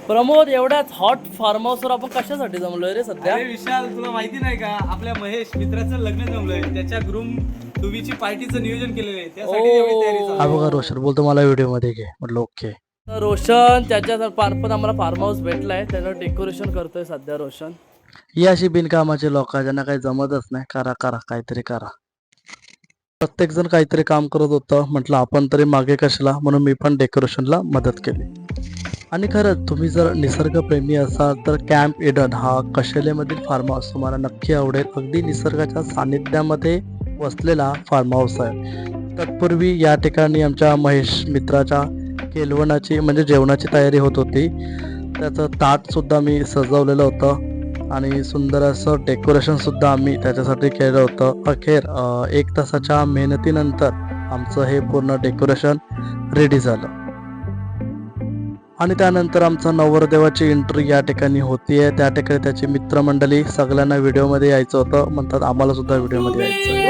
प्रमोद, एवढ्याच hot form हाऊसवर आपण कशासाठी जमलोय रे सध्या? अरे विशाल, तुला माहिती नाही का, आपल्या महेश मित्राचं लग्न जमलंय. त्याच्या ग्रूम टूबीची पार्टीचं नियोजन केलेलं आहे. त्यासाठी एवढी तयारी चालू हा आहे. बघा रोशन बोलतो मला व्हिडिओ मध्ये घे, म्हटलं ओके. तर रोशन त्याच्या मार्फत आम्हाला फार्म हाऊस भेटलाय, त्यानं डेकोरेशन करतोय सध्या रोशन. ही अशी बिनकामाची लोक ज्यांना काही जमतच नाही, करा करा काहीतरी करा. प्रत्येक जण काहीतरी काम करत होतं, म्हटलं आपण तरी मागे कशाला, म्हणून मी पण डेकोरेशनला मदत केली. आणि खरंच तुम्ही जर निसर्गप्रेमी असाल तर कॅम्प ईडन हा कशेलेमधील फार्म हाऊस तुम्हाला नक्की आवडेल. अगदी निसर्गाच्या सानिध्यामध्ये वसलेला फार्म हाऊस आहे. तत्पूर्वी या ठिकाणी आमच्या महेश मित्राच्या केलवणाची म्हणजे जेवणाची तयारी होत होती. त्याचं ताट सुद्धा मी सजवलेलं होतं आणि सुंदर असं डेकोरेशन सुद्धा आम्ही त्याच्यासाठी केलं होतं. अखेर 1 तासाच्या मेहनतीनंतर आमचं हे पूर्ण डेकोरेशन रेडी झालं. आणि त्यानंतर आमचा नवरदेवाची एंट्री या ठिकाणी होतीये. त्या ठिकाणी त्याची मित्रमंडळी सगळ्यांना व्हिडिओमध्ये यायचं होतं, म्हणतात आम्हाला सुद्धा व्हिडिओमध्ये यायचं.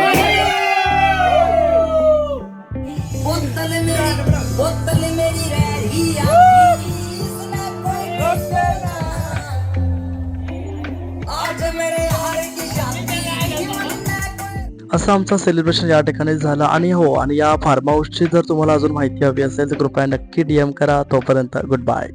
असं आमचं सेलिब्रेशन या ठिकाणी झालं. आणि हो, आणि या फार्म हाऊसची जर तुम्हाला अजून माहिती हवी असेल तर कृपया नक्की DM करा. तोपर्यंत गुड बाय.